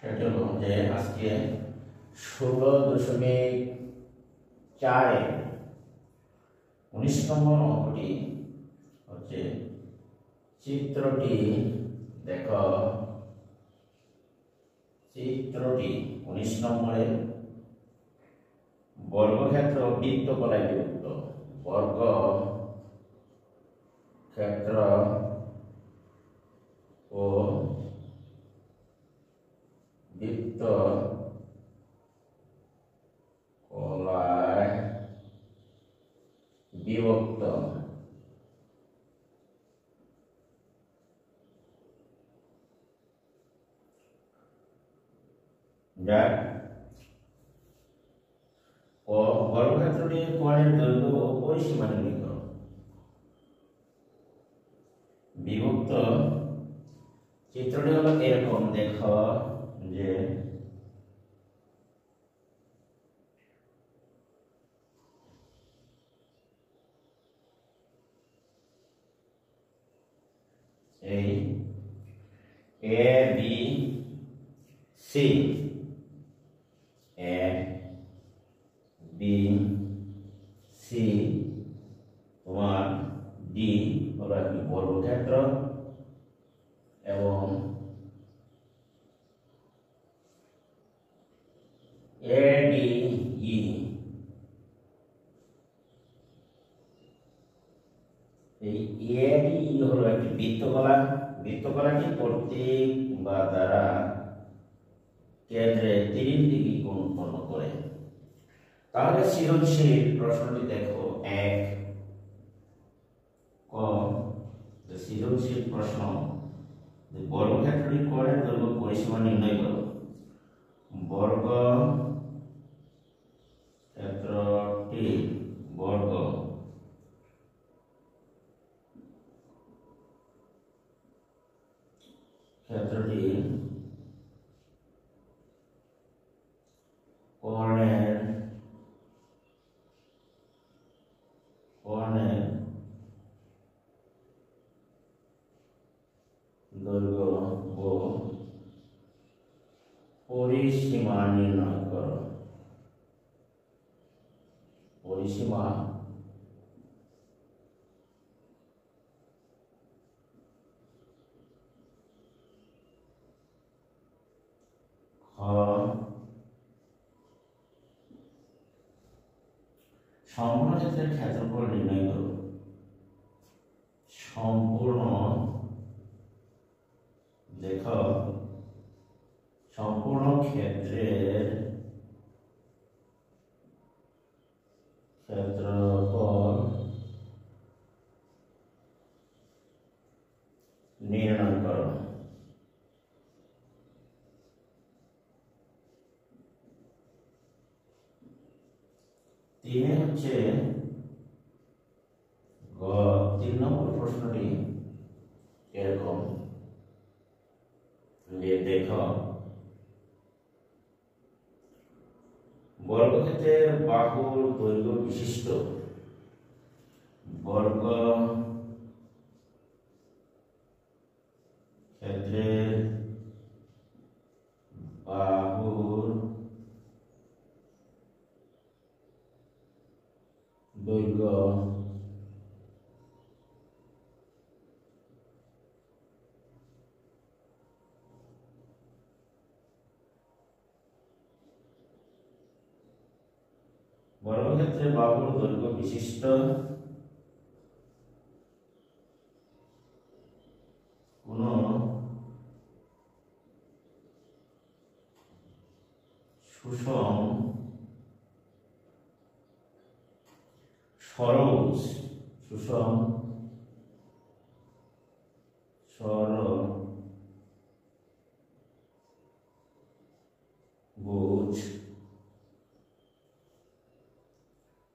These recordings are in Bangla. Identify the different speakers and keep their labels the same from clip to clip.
Speaker 1: সেটা হলো যে আজকে 16.4 19 নম্বর অঙ্কটি হচ্ছে চিত্রটি দেখো। চিত্রটি 19 নম্বরে বর্গক্ষেত্র বৃত্তকলায় বিভক্ত। বর্গক্ষেত্র ও বৃত্ত কলায় বিভক্ত। যার বর্গক্ষেত্রটির কোণের দৈর্ঘ্য ও পরিসীমা নির্ণয় করো। বিভক্ত চিত্রটি হলো এরকম, দেখো যে এই এ বি সি, এ বি সি তোমার ডি হলো একটি বর্গক্ষেত্র এবং এ ডি ই এই এ ডি ই হলো একটি বৃত্তকলা। বৃত্তকলাটি কর্তৃক বা দ্বারা কেন্দ্রে 30 ডিগ্রি কোণ উৎপন্ন করে। তাহলে সৃজনশীল প্রশ্নটি দেখো 1 ক। সৃজনশীল প্রশ্ন, বর্গক্ষেত্রটির কোণের দৈর্ঘ্য পরিসীমা নির্ণয় করো। বর্গক্ষেত্রটি কোণের দৈর্ঘ্য ও পরিসীমা নির্ণয় করো। পরিসীমা সম্পূর্ণ ক্ষেত্রের ক্ষেত্রফল নির্ণয় করো। সম্পূর্ণ দেখো সম্পূর্ণ ক্ষেত্রের ক্ষেত্রফল নির্ণয় করো। তিনে হচ্ছে 3 নম্বর প্রশ্নটি এরকম যে দেখো বর্গক্ষেত্রের বাহুর দৈর্ঘ্য বিশিষ্ট বর্গক্ষেত্রের বাহুর দৈর্ঘ্য বর্গক্ষেত্রের বাহুর দৈর্ঘ্য বিশিষ্ট কোন সুষম সরলভুজ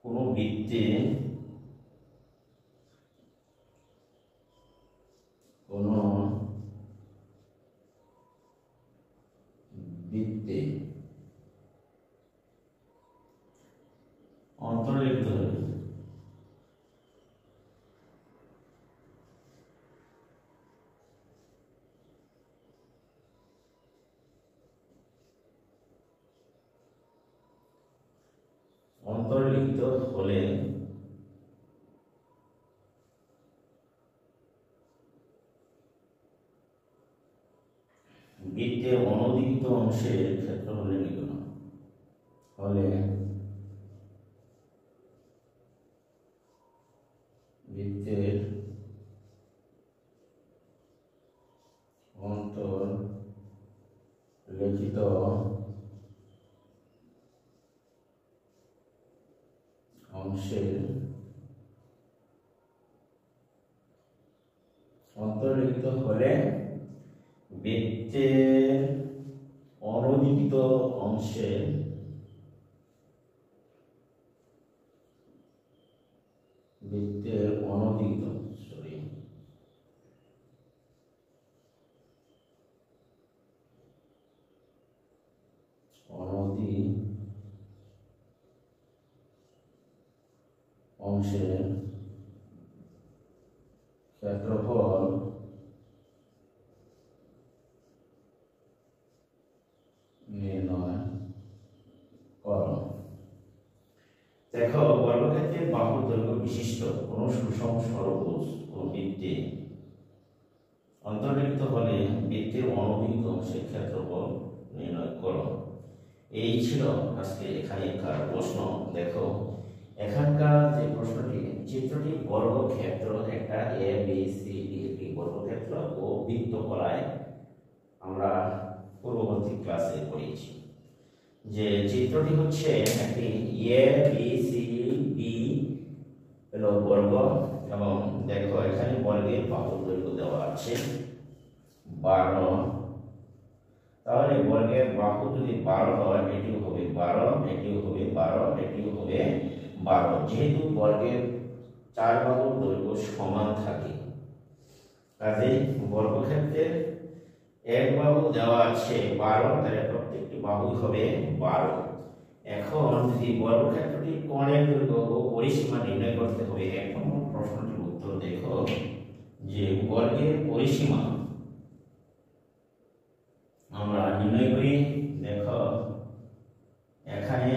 Speaker 1: কোন বৃত্তে অন্তর্লিখিত হবে। অন্তর্লিখিত হলে বৃত্তের অনধিকৃত অংশের ক্ষেত্রফলের নির্ণয় হলে বৃত্তের অন্তর্লিখিত অংশের অন্তর্লিখিত হলে বৃত্তের অনধিকৃত অংশের অংশের ক্ষেত্রফল নির্ণয় করো। দেখো, বর্গক্ষেত্রের বাহুর দৈর্ঘ্য বিশিষ্ট কোন সুষম ষড়ভুজ ও বৃত্তে অন্তর্লিখিত হলে বৃত্তের অনধিকৃত অংশের ক্ষেত্রফল নির্ণয় করো। এই ছিল আজকে এখানকার প্রশ্ন। দেখো, এখানকার যে প্রশ্নটি, চিত্রটি বর্গক্ষেত্র, একটা এ বি সি ডি একটি বর্গক্ষেত্র ও বৃত্তকলায় আমরা পূর্ববর্তী ক্লাসে পড়েছি যে চিত্রটি হচ্ছে একটি এ বি সি ডি হলো বর্গ, এবং দেখো এখানে বর্গের বাহুর দৈর্ঘ্য দেওয়া আছে 12। তাহলে বর্গের বাহু যদি 12 হয়, এটিও হবে 12, এটিও হবে 12, এটিও হবে 12। যেহেতু বর্গের 4 বাহুর দৈর্ঘ্য সমান থাকে, কাজেই বর্গক্ষেত্রের এক বাহু দেওয়া আছে 12, তাহলে প্রত্যেকটি বাহু হবে 12। এখন যদি বর্গক্ষেত্রটির কোণের দৈর্ঘ্য ও পরিসীমা নির্ণয় করতে হবে, এক নম্বর প্রশ্নটির উত্তর দেখো যে বর্গের পরিসীমা আমরা নির্ণয় করি। দেখো এখানে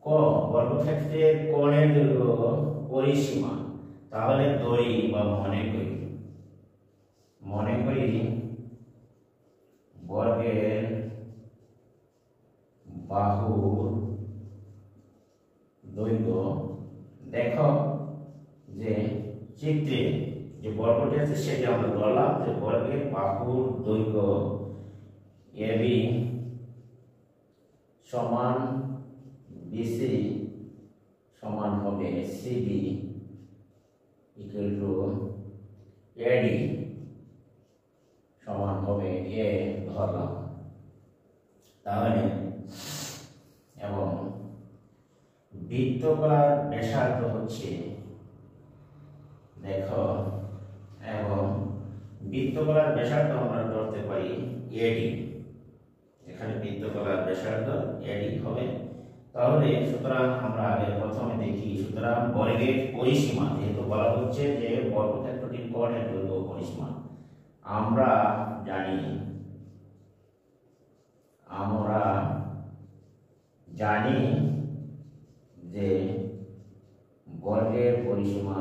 Speaker 1: ক বর্গক্ষেত্রের কোণের দৈর্ঘ্য পরিসীমা, তাহলে ধরি বা মনে করি বর্গের বাহুর দৈর্ঘ্য। দেখো যে চিত্রে যে বর্গটি আছে সেটা আমরা ধরলাম যে বর্গের বাহুর দৈর্ঘ্য এবি সমান বিসি সমান হবে সিডি ইকুয়াল টু এডি সমান হবে এ ধরলাম। তাহলে এবং বৃত্তকলার ব্যাসার্ধ হচ্ছে, দেখো, এবং বৃত্তকলার ব্যাসার্ধ আমরা ধরতে পারি এডি। এখানে বৃত্তকলার ব্যাসার্ধ এডি হবে। তাহলে সুতরাং আমরা আগে প্রথমে দেখি, সুতরাং বর্গের পরিসীমা, যেহেতু বলা হচ্ছে যে বর্গক্ষেত্রটির কোণের দৈর্ঘ্য পরিসীমা, আমরা জানি যে বর্গের পরিসীমা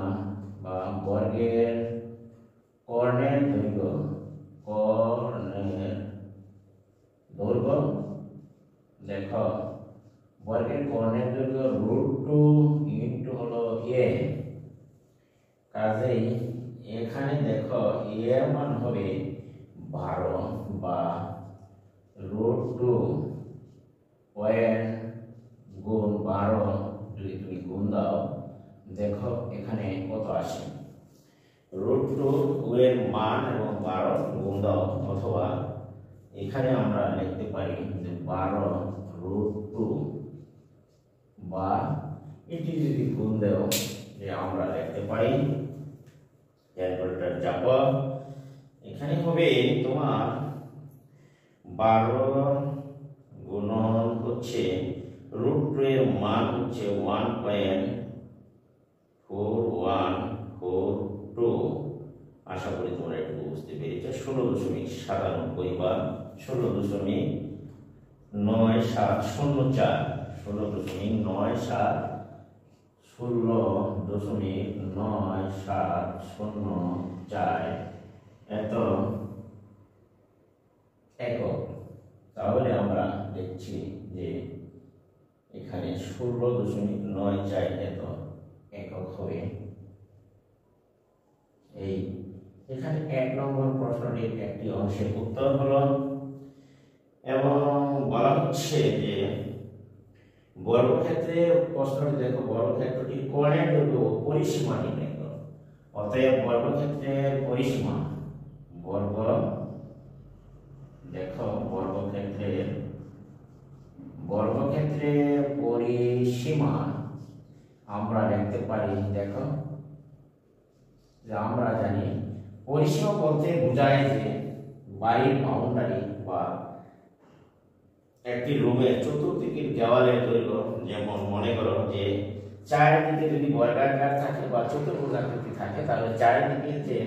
Speaker 1: বা বর্গের কর্ণের দৈর্ঘ্য দেখো বর্গের কর্ণের দৈর্ঘ্য √2 ইনটু হলো এ। কাজেই এখানে দেখো এ মান হবে 12 বা √2 পয়েন্ট গুণ 12 যদি তুমি গুণ দাও, দেখো এখানে কত আসে। √2 এর মান এবং 12 গুণ দাও, অথবা এখানে আমরা লিখতে পারি যে 12√2 বা এটি যদি গুণ দাও, যে আমরা লিখতে পারি ক্যালকুলেটর চাপ, এখানে হবে তোমার 12 গুণন হচ্ছে √2 এর মান হচ্ছে 1.4142। আশা করি তোমরা একটু বুঝতে পেরেছো। 16.97 বা 16.9704 16.9704 এত একক। তাহলে আমরা দেখছি যে এখানে 16.94 এত একক হবে। এই এখানে 1 নম্বর প্রশ্নটির একটি অংশের উত্তর হলো, এবং বলা হচ্ছে যে বর্গক্ষেত্রে প্রশ্নটি দেখো, বর্গক্ষেত্রটির কোণের দৈর্ঘ্য ও পরিসীমা নির্ণয় করো। অতএব বর্গক্ষেত্রের পরিসীমা, বর্গক্ষেত্রের পরিসীমা আমরা লিখতে পারি। দেখো যে আমরা জানি পরিসীমা বলতে বোঝায় যে বাড়ির বাউন্ডারি বা একটি রুমের চতুর্দিকের দেওয়ালের দৈর্ঘ্য। যেমন মনে করো যে চারিদিকে যদি বর্গাকার থাকে বা চতুর্ভুজাকৃতি থাকে, তাহলে চারিদিকে যে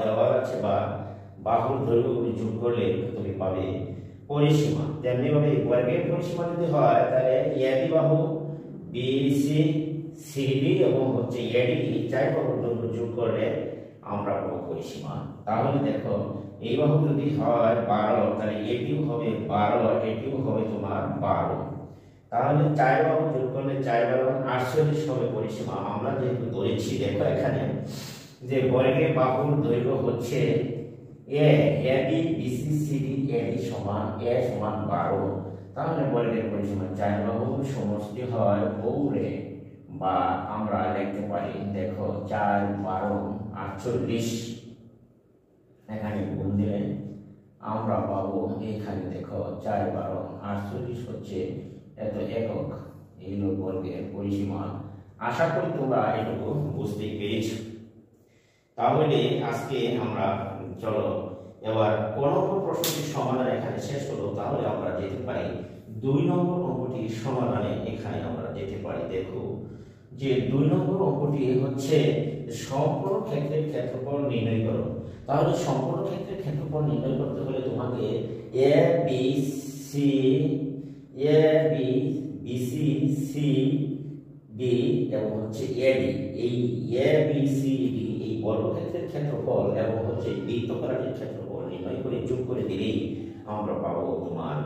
Speaker 1: দেওয়াল আছে বা বাহুর দৈর্ঘ্যগুলি যোগ করলে তুমি পাবে পরিসীমা। তেমনি ভাবে বর্গের পরিসীমা যদি হয়, তাহলে এডি বাহু, বিসি, সিডি এবং হচ্ছে এডি চার বাহুর দৈর্ঘ্য যোগ করলে আমরা পাবো পরিসীমা। তাহলে দেখো এই বাহু যদি হয় 12, তাহলে এটিও হবে 12, এটিও হবে তোমার 12। তাহলে 4 বাহু যোগ করলে 4 12 48 হবে পরিসীমা। আমরা যেহেতু ধরেছি, দেখো এখানে যে বর্গের বাহুর দৈর্ঘ্য হচ্ছে এডি বিসি সিডি এডি সমান এ সমান 12। তাহলে বর্গের পরিসীমা 4 বাহু সমষ্টি হয় বৌরে, বা আমরা লিখতে পারি দেখো 4 12 48। এখানে গুণ দিলে আমরা পাবো, এখানে দেখো 4 12 48 হচ্ছে এত একক। এই হলো বর্গের পরিসীমা। আশা করি তোমরা এটুকু বুঝতে পেরেছো। তাহলে আজকে আমরা চলো এবার কোন নম্বর প্রশ্নটির সমাধান এখানে শেষ হলো। তাহলে আমরা যেতে পারি 2 নম্বর অঙ্কটির সমাধানে। এখানে আমরা যেতে পারি। দেখো যে 2 নম্বর অঙ্কটি হচ্ছে সম্পূর্ণ ক্ষেত্রের ক্ষেত্রফল নির্ণয় করো। তাহলে সম্পূর্ণ ক্ষেত্রের ক্ষেত্রফল নির্ণয় করতে হলে তোমাকে এ বি সি সি ডি এবং হচ্ছে এডি, এই এ বি সি ডি এই বর্গক্ষেত্রের ক্ষেত্রফল এবং হচ্ছে বৃত্তকারের ক্ষেত্রফল নির্ণয় করে যোগ করে দিলেই আমরা পাবো তোমার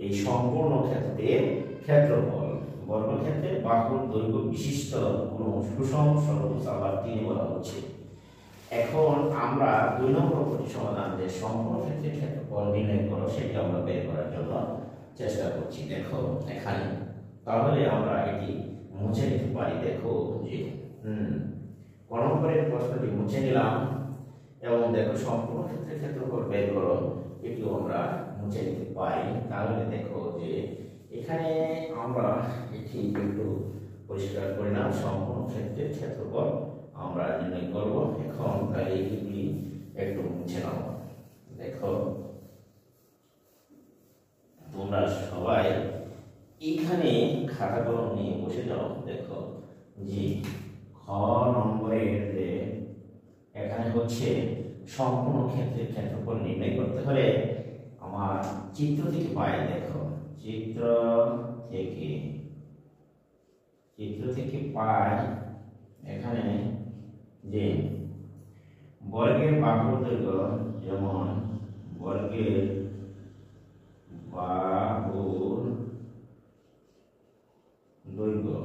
Speaker 1: এই সম্পূর্ণ ক্ষেত্রের ক্ষেত্রফল। বর্গক্ষেত্রের বাহুর দৈর্ঘ্য বিশিষ্ট কোন সুষম ষড়ভুজ আবার 3 বলা হচ্ছে। এখন আমরা 2 নম্বর অঙ্কটি সমাধান যে সম্পূর্ণ ক্ষেত্রের ক্ষেত্রফল নির্ণয় করো, সেটা আমরা বের করার জন্য চেষ্টা করছি। দেখো এখানে তাহলে আমরা এটি মুছে নিতে পারি। দেখো যে কোন নম্বরের প্রশ্নটি মুছে নিলাম, এবং দেখো সম্পূর্ণ ক্ষেত্রের ক্ষেত্রফল বের করো, এটিও আমরা মুছে নিতে পারি। তাহলে দেখো যে এখানে আমরা এটি একটু পরিষ্কার করলাম। সম্পূর্ণ ক্ষেত্রের ক্ষেত্রফল আমরা নির্ণয় করব। এখন তাহলে এগুলি একটু মুছে নাও। দেখো তোমরা সবাই এখানে খাতা কলম নিয়ে বসে যাও। দেখো যে খ নম্বরের যে এখানে হচ্ছে সম্পূর্ণ ক্ষেত্রের ক্ষেত্রফল নির্ণয় করতে হলে আমার চিত্র থেকে পাই। দেখো চিত্র থেকে পাই এখানে যে বর্গের বাহুর দৈর্ঘ্য, যেমন বর্গের বাহুর দৈর্ঘ্য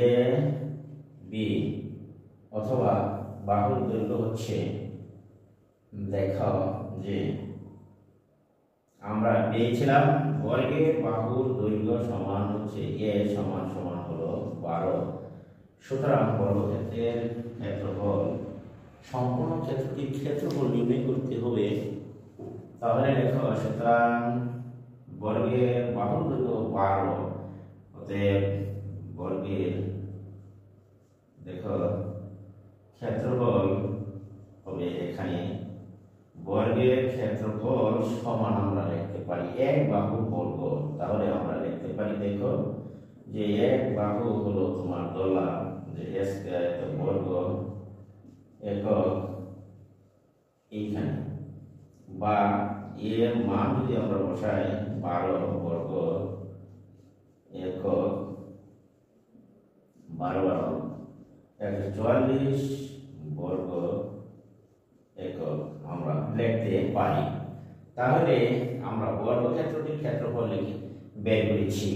Speaker 1: এ বি অথবা বাহুর দৈর্ঘ্য হচ্ছে, দেখো যে আমরা পেয়েছিলাম বর্গের বাহুর দৈর্ঘ্য সমান হচ্ছে এ সমান সমান হলো 12। সুতরাং বর্গক্ষেত্রের ক্ষেত্রফল, সম্পূর্ণ ক্ষেত্রটির ক্ষেত্রফল নির্ণয় করতে হবে। তাহলে দেখো সুতরাং বর্গের বাহুর দৈর্ঘ্য 12, অতএব বর্গের দেখো ক্ষেত্রফল হবে এখানে বর্গের ক্ষেত্রফল সমান আমরা লিখতে পারি 1 বাহু বর্গ। তাহলে আমরা লিখতে পারি দেখো যে 1 বাহু হলো তোমার দলা, যে s বর্গ একক এইখানে, বা এর মান যদি আমরা বসাই 12 বর্গ একক 12 144 বর্গ একক আমরা লিখতে পারি। তাহলে আমরা বর্গক্ষেত্রটির ক্ষেত্রফল বের করেছি।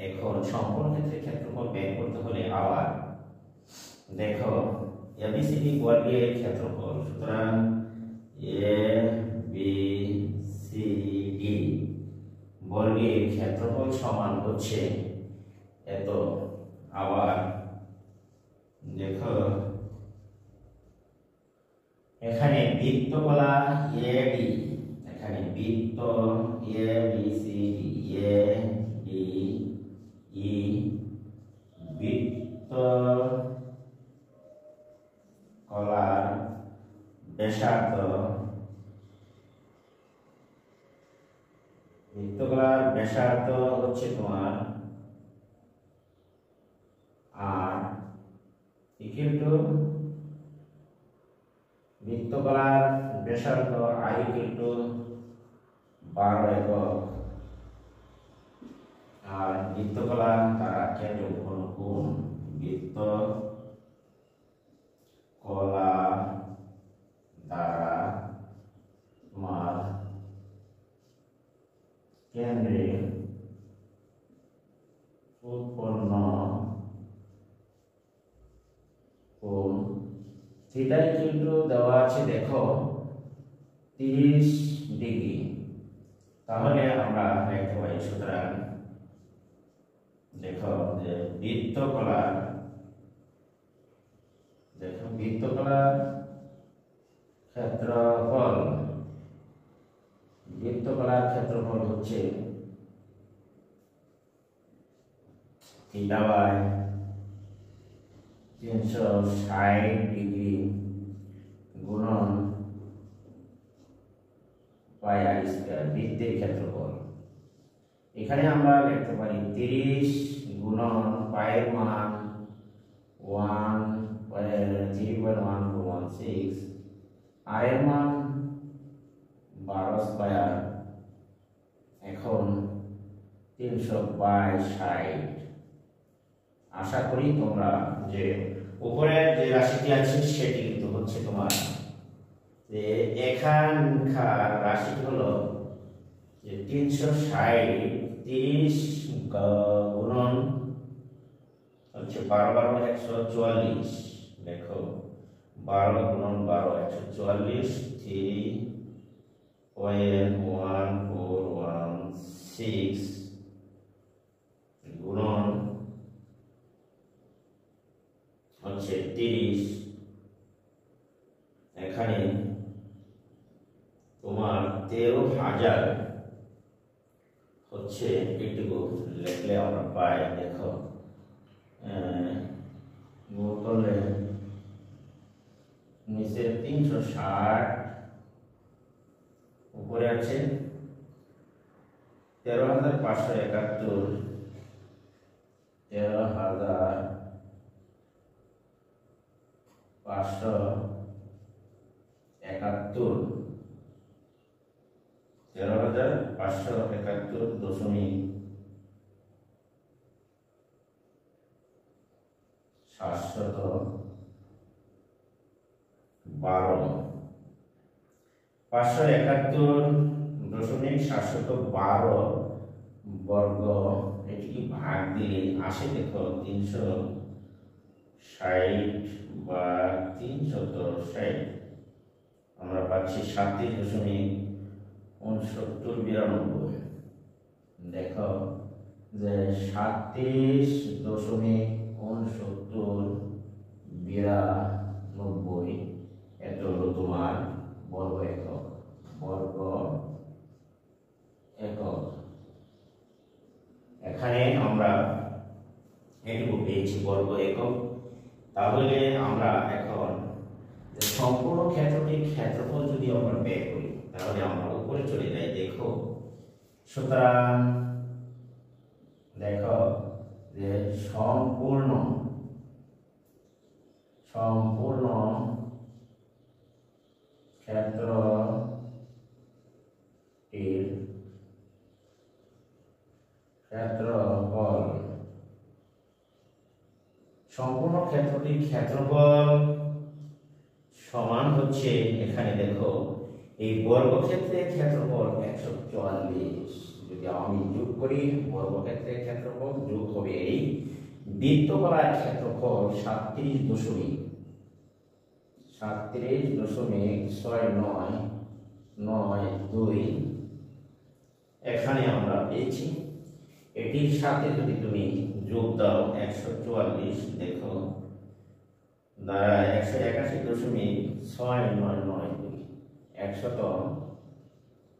Speaker 1: এখন সম্পূর্ণ ক্ষেত্রের ক্ষেত্রফল বের করতে হলে আবার দেখো এবিসিডি বর্গের ক্ষেত্রফল, সুতরাং এ বি সি ডি বর্গের ক্ষেত্রফল সমান হচ্ছে এত। আবার দেখো এখানে বৃত্তকলা এডি, এখানে বৃত্ত A B C D, A D E বৃত্ত কলার ব্যাসার্ধ, বৃত্তকলার ব্যাসার্ধ হচ্ছে তোমার আর ইকুয়াল টু বৃত্তকলার ব্যাসার্ধ আই ইকুয়াল টু 12 একক, আর বৃত্তকলা দ্বারা কেন্দ্র কোণ বৃত্ত কলা দ্বারা তোমার কেন্দ্রে উৎপন্ন কোণ থিটা ইকুয়াল টু দেওয়া আছে দেখো 30 ডিগ্রি। তাহলে আমরা লিখতে পারি, সুতরাং দেখো যে বৃত্তকলার ক্ষেত্রফল, বৃত্তকলার ক্ষেত্রফল হচ্ছে থিটা বাই 360 ডিগ্রি গুণন পাই আর স্কয়ার বৃত্তের ক্ষেত্রফল। এখানে আমরা লিখতে পারি 30 গুণন পায়ের মান 3.1416, আর এর মান 12 স্কয়ার, এখন 362। আশা করি তোমরা যে উপরের যে রাশিটি আছে সেটি কিন্তু হচ্ছে তোমার যে এখানকার রাশিটি হলো যে 360, 30 গুণন হচ্ছে 12 144, দেখো 12 গুণন 12 144, 3.1416 গুণন হচ্ছে 30। এখানে তোমার 13,000 হচ্ছে এটুকু লিখলে আমরা পাই। দেখো গুণ করলে নিচে 360, উপরে আছে 13,571, 13,571, 571.712 বর্গ, এটি ভাগ দিলে আসে দেখো 360 বা 360, আমরা পাচ্ছি 37.6992। দেখো যে 37.6992 এটা হলো তোমার বর্গ একক, বর্গ একক। এখানে আমরা এটুকু পেয়েছি বর্গ একক। তাহলে আমরা এখন সম্পূর্ণ ক্ষেত্রটির ক্ষেত্রফল যদি আমরা বের করি তাহলে আমরা উপরে চলে যাই। দেখো সুতরাং দেখো যে সম্পূর্ণ ক্ষেত্রটির ক্ষেত্রফল সম্পূর্ণ ক্ষেত্রটির ক্ষেত্রফল সমান হচ্ছে, এখানে দেখো এই বর্গক্ষেত্রের ক্ষেত্রফল 144, যদি আমি যোগ করি বর্গক্ষেত্রের ক্ষেত্রফল যোগ হবে এই বৃত্তকলার ক্ষেত্রফল 37.6992 এখানে আমরা পেয়েছি। এটির সাথে যদি তুমি যোগ দাও 144, দেখো দ্বারা 181.692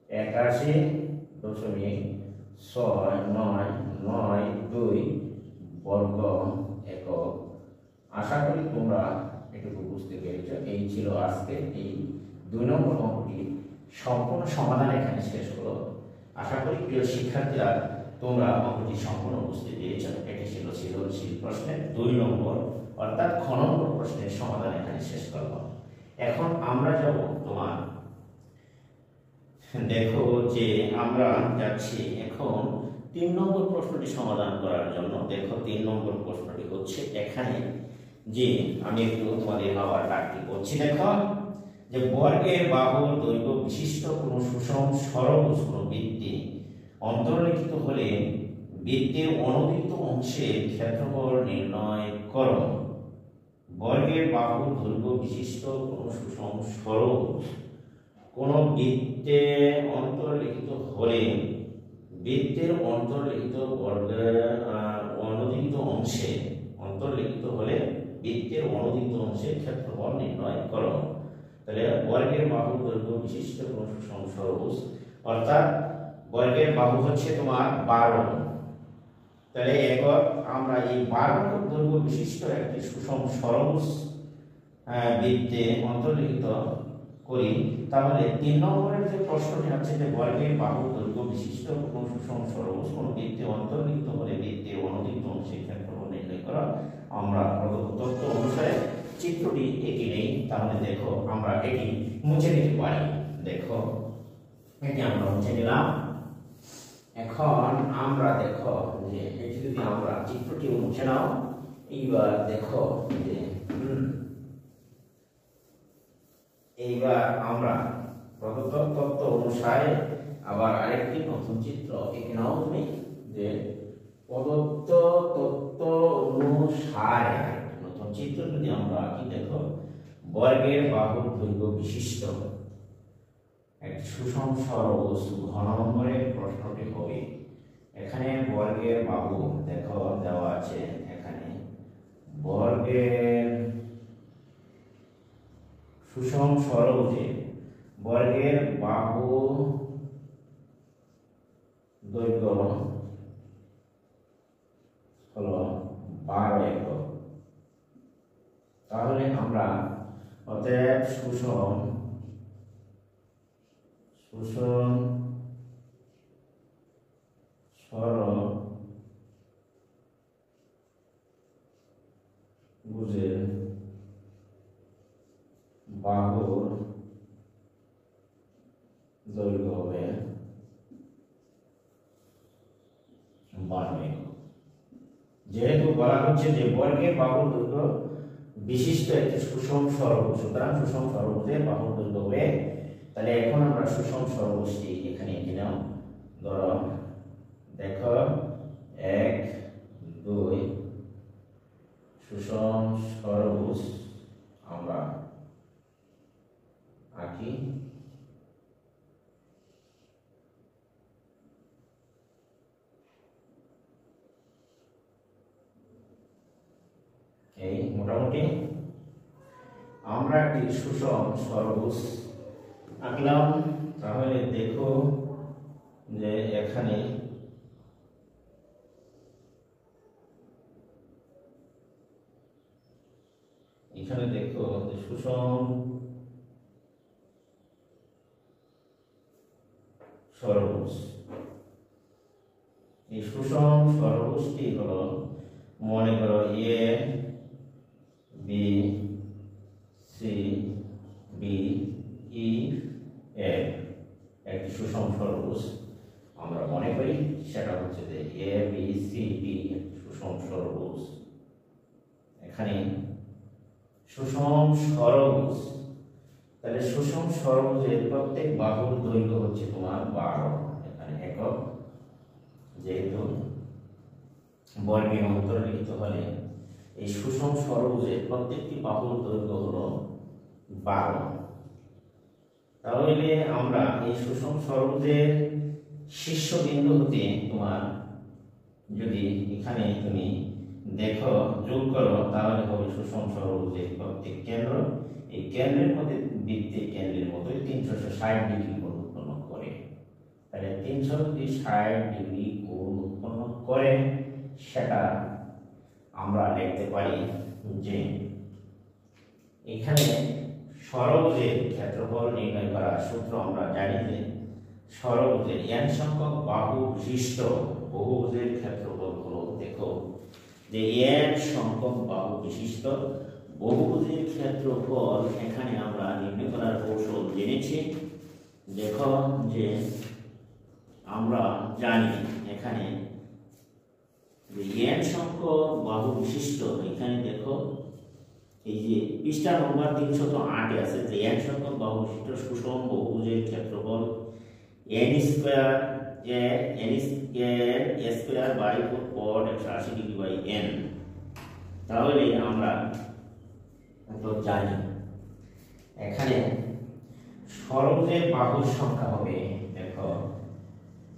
Speaker 1: 181.692 বর্গ একক। আশা করি তোমরা এটুকু বুঝতে পেরেছো। এই ছিল আজকে এই 2 নম্বর অঙ্কটি সম্পূর্ণ সমাধান এখানে শেষ হলো। আশা করি প্রিয় শিক্ষার্থীরা তোমরা অঙ্কটি সম্পূর্ণ বুঝতে পেরেছো। এটি ছিল সৃজনশীল প্রশ্নের 2 নম্বর অর্থাৎ খ নম্বর প্রশ্নের সমাধান এখানে শেষ করলাম। এখন আমরা যাব তোমার, দেখো যে আমরা যাচ্ছি এখন 3 নম্বর প্রশ্নটি সমাধান করার জন্য। দেখো 3 নম্বর প্রশ্নটি হচ্ছে এখানে যে আমি একটু তোমাদের আবার ডাকটি করছি। দেখো যে বর্গের বাহুর দৈর্ঘ্য বিশিষ্ট কোনো সুষম সরলভুজ কোনো বৃত্তে অন্তর্লিখিত হলে বৃত্তের অনুদিত অংশের ক্ষেত্রফল নির্ণয় করো। বর্গের বাহুর দৈর্ঘ্য বিশিষ্ট কোনো সুষম সরলভুজ কোনো বৃত্তে অন্তর্লিখিত হলে বৃত্তের অন্তর্লিখিত বর্গের অনুদিত অংশে বৃত্তের অনুদিত অংশের ক্ষেত্রফল নির্ণয় করো। তাহলে বর্গের বাহুর দৈর্ঘ্য বিশিষ্ট কোনো সুষম সরলভুজ অর্থাৎ বর্গের বাহু হচ্ছে তোমার 12। তাহলে একক আমরা এই 12 দৈর্ঘ্য বিশিষ্ট একটি সুষম সরলভুজ বৃত্তে অন্তর্লিখিত করি, তাহলে 3 নম্বরের যে প্রশ্নটি আছে যে বর্গের বাহুর দৈর্ঘ্য বিশিষ্ট কোনো সুষম সরলভুজ কোনো বৃত্তে অন্তর্লিখিত হলে বৃত্তের অনুদিত অংশের ক্ষেত্রফল নির্ণয় করা। আমরা প্রদত্ত তথ্য অনুসারে চিত্রটি এঁকে নেই। তাহলে দেখো আমরা এটি মুছে দিতে পারি। দেখো এটি আমরা মুছে নিলাম। এখন আমরা দেখো যে এটি যদি আমরা চিত্রটি মুছে নাও, এইবার দেখো যে এইবার আমরা প্রদত্ত তথ্য অনুসারে আবার আরেকটি নতুন চিত্র এঁকে নাও তুমি। যে প্রদত্ত তথ্য অনুসারে নতুন চিত্র যদি আমরা আঁকি, দেখো বর্গের বাহুর দৈর্ঘ্য বিশিষ্ট একটি সুষম সরলভুজ ঘ নম্বরের প্রশ্নটি হবে। এখানে বর্গের বাহু দেখো দেওয়া আছে, এখানে বর্গের সুষম সরলভুজে বর্গের বাহু দৈর্ঘ্য হলো 12 একক। তাহলে আমরা অতএব সুষম সরলভুজের বাহুর দৈর্ঘ্য হবে 12 একক। যেহেতু বলা হচ্ছে যে বর্গের বাহুর দৈর্ঘ্য বিশিষ্ট একটি সুষম সরলভুজ, সুতরাং সুষম সরলভুজের বাহুর দৈর্ঘ্য হবে। তাহলে এখন আমরা সুষম সরলভুজটি এখানে এঁকে নাও। ধরো দেখো 1 2 সুষম সরলভুজ আমরা আঁকি। এই মোটামুটি আমরা একটি সুষম সরলভুজ আঁকলাম। তাহলে দেখো যে এখানে দেখো যে সুষম সরলভুজ, এই সুষম সরলভুজটি হলো মনে করো A B C B E F একটি সুষম সরলভুজ আমরা মনে করি। সেটা হচ্ছে যে এ বি সি ডি সুষম সরলভুজ। এখানে সুষম ষড়ভুজ, তাহলে সুষম ষড়ভুজের প্রত্যেক বাহুর দৈর্ঘ্য হচ্ছে তোমার 12, এখানে একক, যেহেতু বর্গীয় অন্তরে লিখিত হলে এই সুষম ষড়ভুজের প্রত্যেকটি বাহুর দৈর্ঘ্য হলো 12। তাহলে আমরা এই সুষম ষড়ভুজের শীর্ষবিন্দু হতে তোমার যদি এখানে তুমি দেখো যোগ করো তাহলে হবে সুষম ষড়ভুজের প্রত্যেক কেন্দ্র, এই কেন্দ্রের মধ্যে বৃত্তের কেন্দ্রের মতোই 360 ডিগ্রি কোণ উৎপন্ন করে। তাহলে 360 ডিগ্রি কোণ উৎপন্ন করে সেটা আমরা লিখতে পারি যে এখানে ষড়ভুজের ক্ষেত্রফল নির্ণয় করার সূত্র আমরা জানি যে ষড়ভুজের n সংখ্যক বাহু বিশিষ্ট বহুভুজের ক্ষেত্রফল হলো, দেখো যে n সংখ্যক বাহু বিশিষ্ট বহুভুজের ক্ষেত্রফল এখানে আমরা নির্ণয় করার কৌশল জেনেছি। দেখো যে আমরা জানি এখানে যে n সংখ্যক বাহু বিশিষ্ট, এখানে দেখো এই যে পৃষ্ঠা নম্বর 308 আছে যে n সংখ্যক বাহু বিশিষ্ট সুষম বহুভুজের ক্ষেত্রফল n square by 4 cot 180 degree by n। তাহলে আমরা তো জানি এখানে ষড়ভুজের বাহুর সংখ্যা হবে, দেখো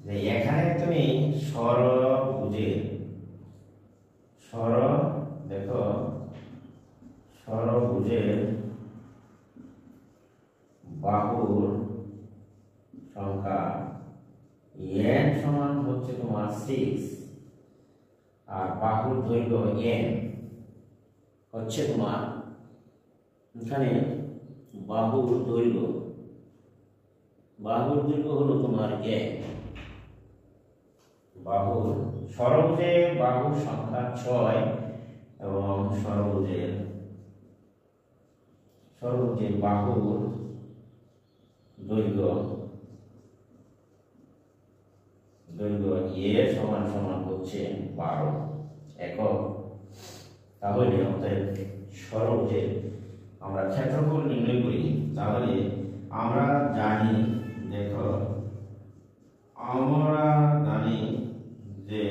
Speaker 1: যে এখানে তুমি ষড়ভুজের বাহুর সংখ্যা n সমান হচ্ছে তোমার 6 আর বাহুর দৈর্ঘ্য n হচ্ছে তোমার, এখানে বাহুর দৈর্ঘ্য হলো তোমার 1, বাহুর ষড়ভুজের বাহুর সংখ্যা 6 এবং ষড়ভুজের বাহুর দৈর্ঘ্য a সমান হচ্ছে 12 একক। তাহলে অতএব ষড়ভুজের আমরা ক্ষেত্রফল নির্ণয় করি, তাহলে আমরা জানি, দেখো আমরা জানি যে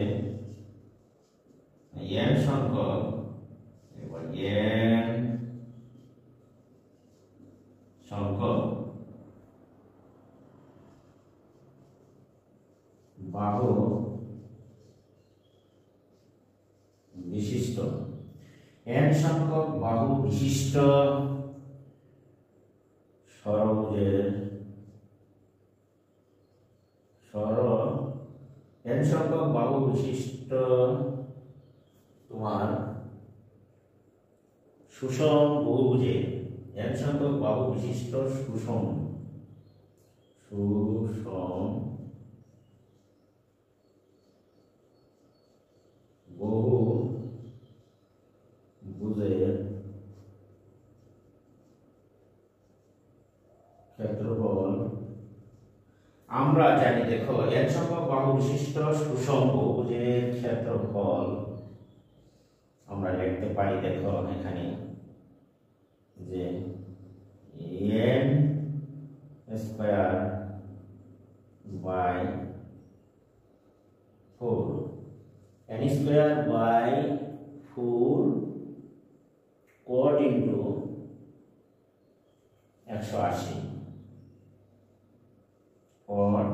Speaker 1: n সংখ্যক বাহু বিশিষ্ট n সংখ্যক বাহু বিশিষ্ট ষড়ভুজের n সংখ্যক বাহু বিশিষ্ট তোমার সুষম বহুভুজের n সংখ্যক বাহু বিশিষ্ট সুষম বহুভুজের ক্ষেত্রফল আমরা জানি, দেখো n সংখ্যক বাহু বিশিষ্ট সুষম বহুভুজের ক্ষেত্রফল আমরা লিখতে পারি, দেখো এখানে যে n square by 4, n square by 4 cot into 180 cot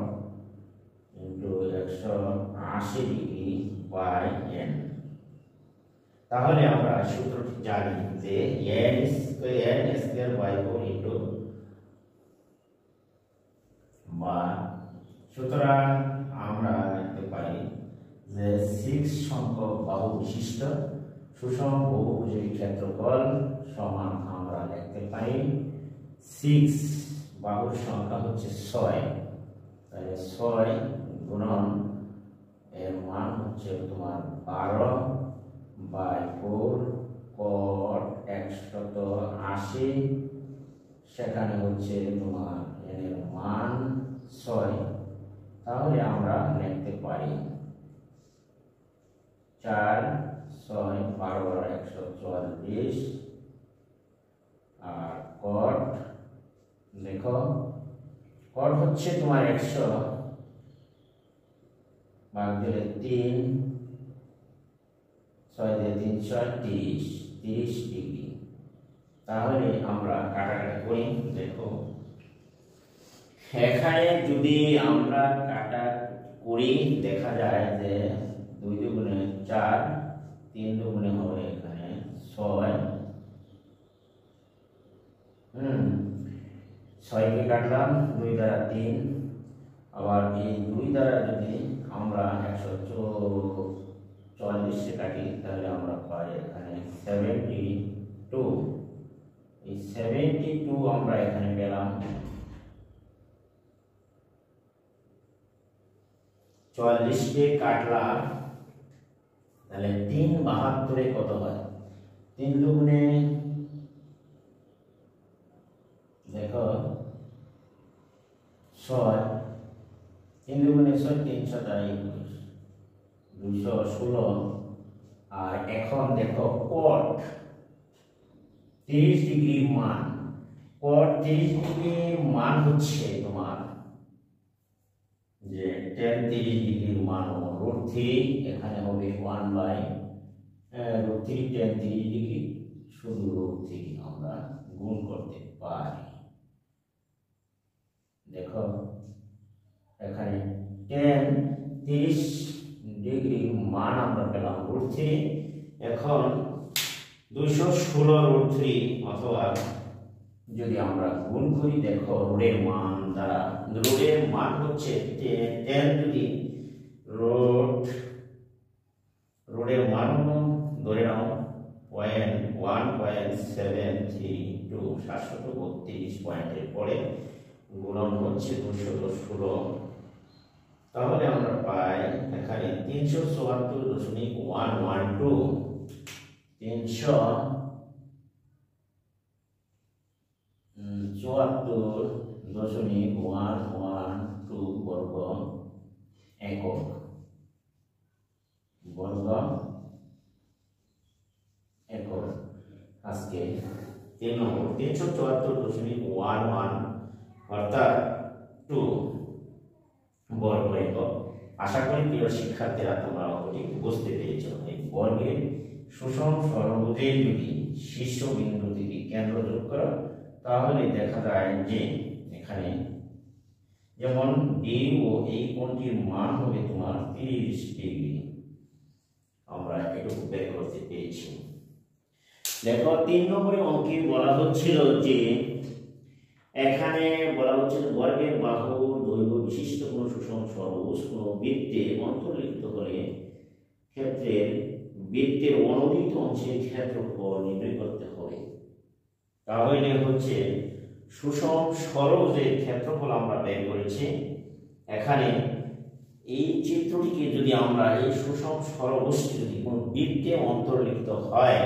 Speaker 1: into 180 degree by n। তাহলে আমরা সূত্রটি জানি যে n স্কয়ার বাই 4 ইনটু বা, সুতরাং আমরা লিখতে পারি যে 6 সংখ্যক বাহু বিশিষ্ট সুষম বহুভুজের ক্ষেত্রফল সমান আমরা লিখতে পারি 6, বাহুর সংখ্যা হচ্ছে 6, তাহলে 6 গুণন এর মান হচ্ছে তোমার 12 বাই 4 cot 180, সেখানে হচ্ছে তোমার এর মান 6। তাহলে আমরা লিখতে পারি 4 6 12 144 আর কট দেখো কট হচ্ছে তোমার 100 ভাগ দিলে 3 6 দিয়ে 330 30 ডিগ্রি। তাহলে আমরা কাটাকাটি করি। দেখো এখানে যদি আমরা কাটা করি দেখা যায় যে 2 দুগুণে 4 3 দুগুণে হবে এখানে 6 6 কে কাটলাম 2 দ্বারা 3 আবার এই 2 দ্বারা যদি আমরা 144 কে কাটি তাহলে আমরা পাই এখানে 72। এই 72 আমরা এখানে পেলাম। 44 কে কাটলাম তাহলে 3 72 কত হয়? 3 দুগুণে দেখো 6 3 দুগুণে 6 321 216। আর এখন দেখো কট 30 ডিগ্রির মান, কট 30 ডিগ্রির মান হচ্ছে তোমার যে tan 30 ডিগ্রির মান √3 এখানে হবে 1/√3 tan 30 ডিগ্রি শুধু √3 আমরা গুণ করতে পারি। দেখো এখানে tan 30 ডিগ্রির মান আমরা পেলাম √3। এখন 216 √3 অথবা যদি আমরা গুণ করি দেখো রোডের মান দ্বারা, রোডের মান হচ্ছে tan যদি রোডের মান ধরে নাও 1.732 732 পয়েন্টের পরে গুণন হচ্ছে 216। তাহলে আমরা পাই এখানে 374.112 374.112 বর্গ একক আজকে 3 নম্বর 374.11 অর্থাৎ 2 বর্গ একক। আশা করি প্রিয় শিক্ষার্থীরা তোমরা অঙ্কটি বুঝতে পেরেছ। এই বর্গের সুষম ষড়ভুজের যদি শীর্ষবিন্দু থেকে কেন্দ্র যোগ করো তাহলে দেখা যায় যে এখানে যেমন ডি ও এই কোণটির মান হবে তোমার 30 ডিগ্রি। আমরা এটুকু বের করতে পেরেছি। দেখো 3 নম্বরে অঙ্কে বলা হচ্ছিল যে এখানে বলা হচ্ছে বর্গের বাহুর দৈর্ঘ্য বিশিষ্ট কোন সুষম ষড়ভুজ কোন বৃত্তে অন্তর্লিখিত হলে ক্ষেত্রের বৃত্তের অনুদিত অংশের ক্ষেত্রফল নির্ণয় করতে হবে। তাহলে হচ্ছে সুষম ষড়ভুজের ক্ষেত্রফল আমরা বের করেছি। এখানে এই চিত্রটিকে যদি আমরা এই সুষম ষড়ভুজটি যদি কোন বৃত্তে অন্তর্লিখিত হয়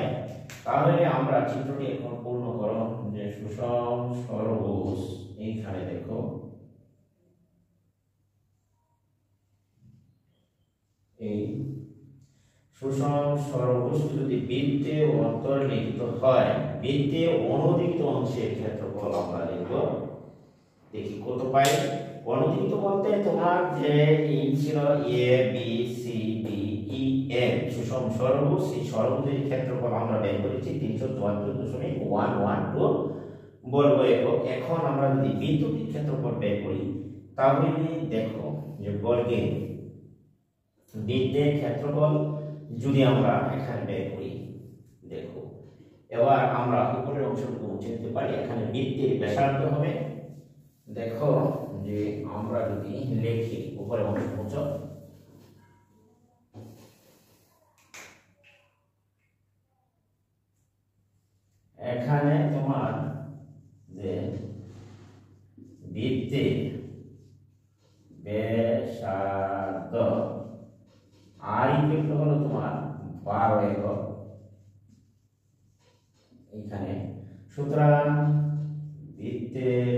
Speaker 1: তাহলে আমরা চিত্রটি এখন পূর্ণ করো যে সুষম ষড়ভুজ এইখানে দেখো এই সুষম ষড়ভুজ যদি বৃত্তে অন্তর্লিখিত হয় বৃত্তে অনুদিত অংশের ক্ষেত্রফল আমরা লিখব। দেখি কত পাই। অনুদিত বলতে তোমার যে এই ছিল A B C D E F সুষম ষড়ভুজ, এই ষড়ভুজের ক্ষেত্রফল আমরা বের করেছি 374.112 বর্গ একক। এখন আমরা যদি বৃত্তটির ক্ষেত্রফল বের করি তাহলে দেখো যে বর্গের বৃত্তের ক্ষেত্রফল যদি আমরা এখানে বের করি দেখো এবার আমরা উপরের অংশটুকু মুছে দিতে পারি। এখানে বৃত্তের ব্যাসার্ধ হবে দেখো যে আমরা যদি লিখি উপরের অংশ মুছো এখানে তোমার যে বৃত্তের ব্যাসার্ধ আর ইকুয়াল হলো তোমার 12 একক এখানে। সুতরাং বৃত্তের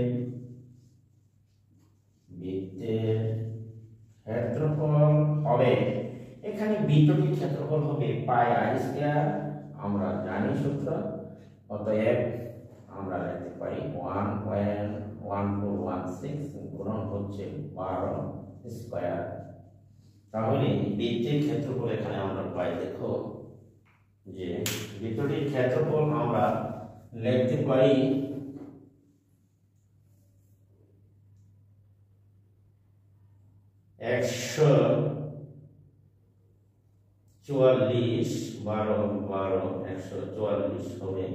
Speaker 1: ক্ষেত্রফল হবে এখানে বৃত্তটির ক্ষেত্রফল হবে পাই আর স্কয়ার, আমরা জানি সূত্র, অতএব আমরা লিখতে পারি 1.1416 গুণন হচ্ছে 12 স্কয়ার। তাহলে বৃত্তের ক্ষেত্রফল এখানে আমরা পাই, দেখো যে বৃত্তটির ক্ষেত্রফল আমরা লিখতে পারি 144 144 হবে,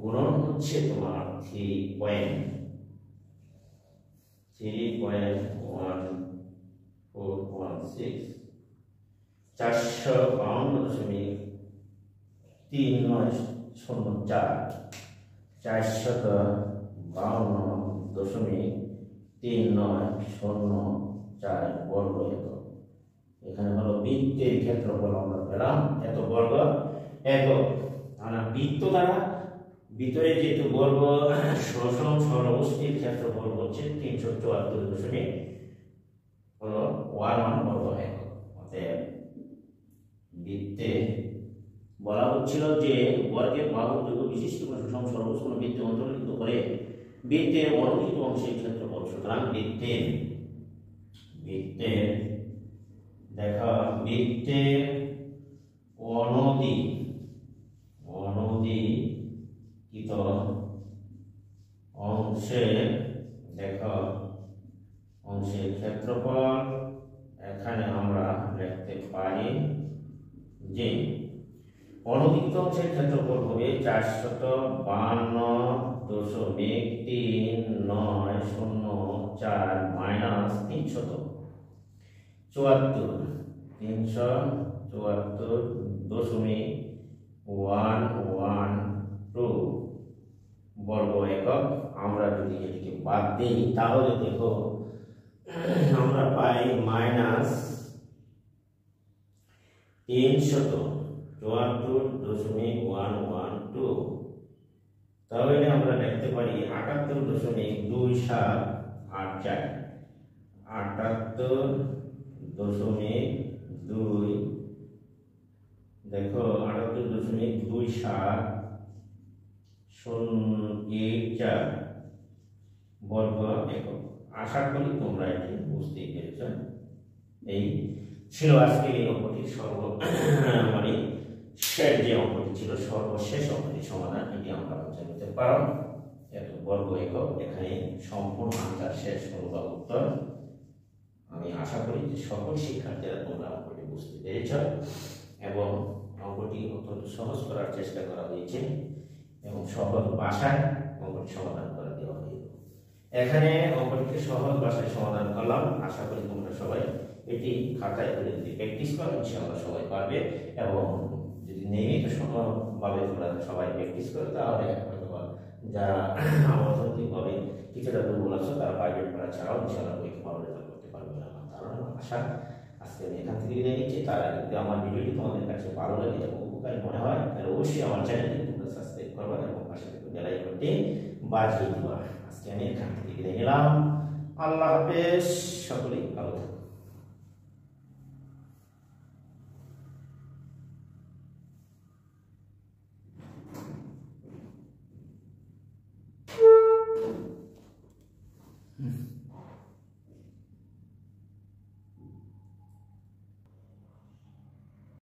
Speaker 1: গুণন হচ্ছে তোমার 3.1416 452.3904 452.3904 বর্গ একক। এখানে হলো বৃত্তের ক্ষেত্রফল আমরা পেলাম এত বর্গ একক। আমরা বৃত্ত দ্বারা ভিতরে যেহেতু বর্গ শোষণ সরবস্তির ক্ষেত্রফল হচ্ছে 374.11 বর্গ একক। অতএব বৃত্তে বলা হচ্ছিল যে বর্গের বাহুর দৈর্ঘ্য বিশিষ্ট শোষণ সরবস্ত কোন বৃত্তে অন্তর্ভুক্ত করে বৃত্তের অনধিক অংশের ক্ষেত্রফল। সুতরাং বৃত্তের দেখো বৃত্তের অনধিকৃত অংশের দেখো অংশের ক্ষেত্রফল এখানে আমরা লিখতে পারি যে অনধিকৃত অংশের ক্ষেত্রফল হবে 452.3904 মাইনাস 374.112 বর্গ একক। আমরা যদি এটিকে বাদ দিই তাহলে দেখো আমরা পাই মাইনাস 374.112। তাহলে আমরা লিখতে পারি 78.2784 78.2 দেখো 78.2784 বর্গ একক। আশা করি তোমরা এটি বুঝতে পেরেছ। এই ছিল আজকে এই অঙ্কটির মানে শেষ যে অঙ্কটি ছিল সর্বশেষ অঙ্কটির সমাধান। এটি আমরা বুঝে নিতে পারো এত বর্গ একক। এখানে সম্পূর্ণ আনসার শেষ হলো বা উত্তর। আমি আশা করি যে সকল শিক্ষার্থীরা তোমরা অঙ্কটি বুঝতে পেরেছ এবং অঙ্কটি অত্যন্ত সহজ করার চেষ্টা করা হয়েছে এবং সহজ ভাষায় অঙ্কটি সমাধান করে দেওয়া হয়েছে। এখানে অঙ্কটিকে সহজ ভাষায় সমাধান করলাম। আশা করি তোমরা সবাই এটি খাতায় করে যদি প্র্যাকটিস করো ইনশাআল্লাহ সবাই পারবে এবং যদি নিয়মিত ভাবে তোমরা সবাই প্র্যাকটিস করো তাহলে যারা অর্থনৈতিকভাবে কিছুটা দুর্বল আছে তারা প্রাইভেট পড়া ছাড়াও ইনশাআল্লাহ পরীক্ষা ভালো রেজাল্ট করতে পারবে না। আমার ধারণা আশা আজকে আমি এখান থেকে বিদায় নিচ্ছি। তার আগে যদি আমার ভিডিওটি তোমাদের কাছে ভালো লাগে এবং উপকারী মনে হয় তাহলে অবশ্যই আমার চ্যানেলটি তোমরা সাবস্ক্রাইব করবে এবং পাশে থেকে বেল আইকনটি বাজিয়ে দিবা। আজকে আমি এখান থেকে বিদায় নিলাম। আল্লাহ হাফেজ, সকলেই ভালো থাকো।